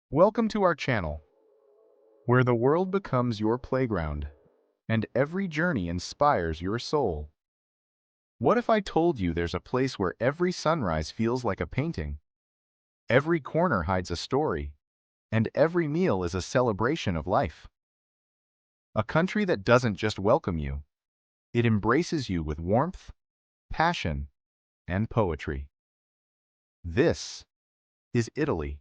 Welcome to our channel, where the world becomes your playground, and every journey inspires your soul. What if I told you there's a place where every sunrise feels like a painting, every corner hides a story, and every meal is a celebration of life? A country that doesn't just welcome you, it embraces you with warmth, passion, and poetry. This is Italy.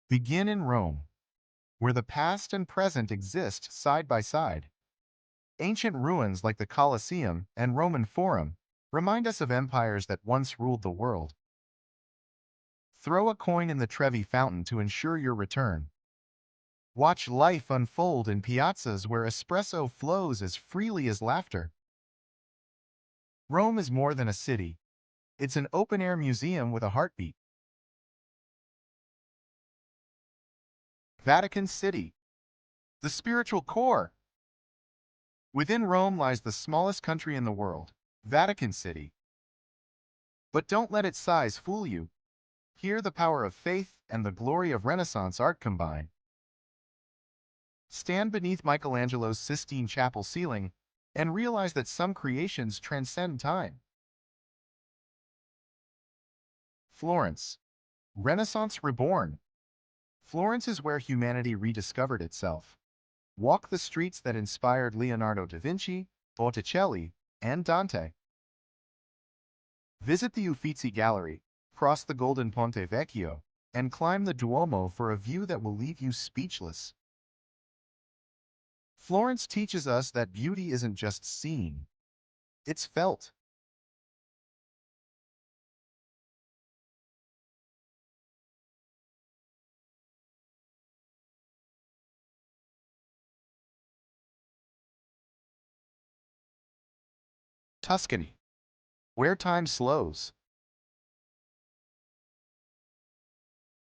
Begin in Rome, where the past and present exist side by side. Ancient ruins like the Colosseum and Roman Forum remind us of empires that once ruled the world. Throw a coin in the Trevi fountain to ensure your return. Watch life unfold in piazzas where espresso flows as freely as laughter. Rome is more than a city. It's an open-air museum with a heartbeat. Vatican City, the spiritual core. Within Rome lies the smallest country in the world, Vatican City. But don't let its size fool you. Here the power of faith and the glory of Renaissance art combine. Stand beneath Michelangelo's Sistine Chapel ceiling and realize that some creations transcend time. Florence, Renaissance reborn. Florence is where humanity rediscovered itself. Walk the streets that inspired Leonardo da Vinci, Botticelli, and Dante. Visit the Uffizi Gallery, cross the golden Ponte Vecchio, and climb the Duomo for a view that will leave you speechless. Florence teaches us that beauty isn't just seen, it's felt. Tuscany, where time slows.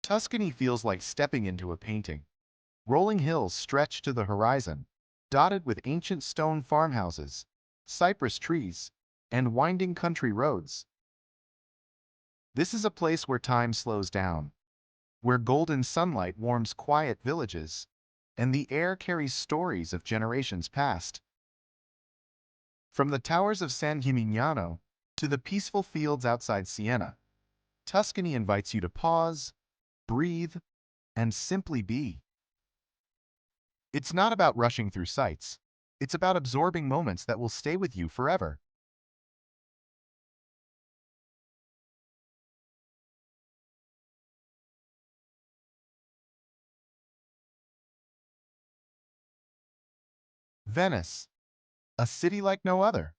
Tuscany feels like stepping into a painting. Rolling hills stretch to the horizon, dotted with ancient stone farmhouses, cypress trees, and winding country roads. This is a place where time slows down, where golden sunlight warms quiet villages, and the air carries stories of generations past. From the towers of San Gimignano to the peaceful fields outside Siena, Tuscany invites you to pause, breathe, and simply be. It's not about rushing through sights. It's about absorbing moments that will stay with you forever. Venice, a city like no other.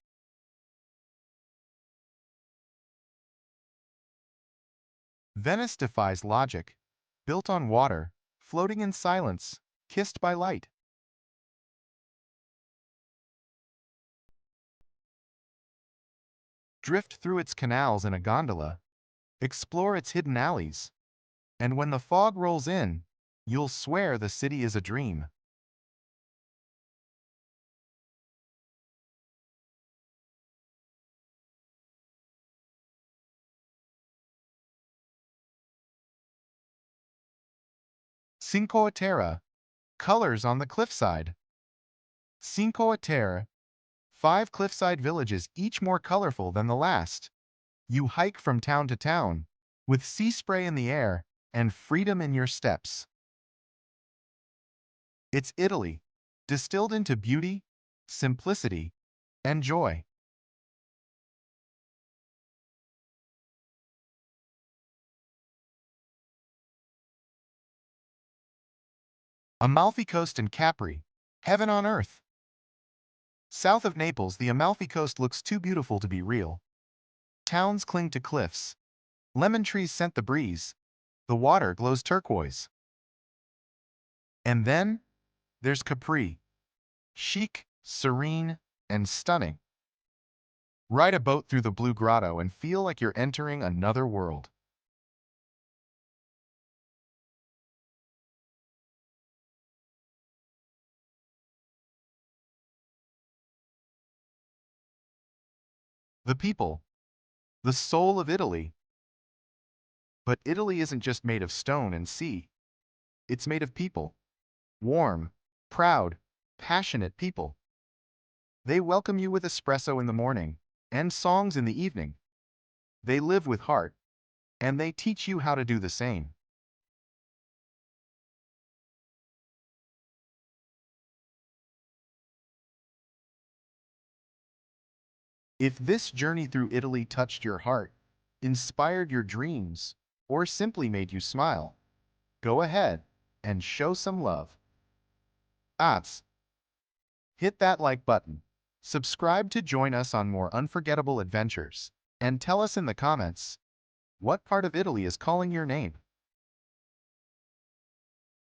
Venice defies logic, built on water, floating in silence, kissed by light. Drift through its canals in a gondola, explore its hidden alleys, and when the fog rolls in, you'll swear the city is a dream. Cinque Terre, colors on the cliffside. Cinque Terre, 5 cliffside villages, each more colorful than the last. You hike from town to town, with sea spray in the air and freedom in your steps. It's Italy, distilled into beauty, simplicity, and joy. Amalfi Coast and Capri, heaven on earth. South of Naples, the Amalfi Coast looks too beautiful to be real. Towns cling to cliffs. Lemon trees scent the breeze. The water glows turquoise. And then there's Capri, chic, serene, and stunning. Ride a boat through the Blue Grotto and feel like you're entering another world. The people, the soul of Italy. But Italy isn't just made of stone and sea. It's made of people. Warm, proud, passionate people. They welcome you with espresso in the morning and songs in the evening. They live with heart, and they teach you how to do the same. If this journey through Italy touched your heart, inspired your dreams, or simply made you smile, go ahead and show some love. Ats, hit that like button, subscribe to join us on more unforgettable adventures, and tell us in the comments what part of Italy is calling your name.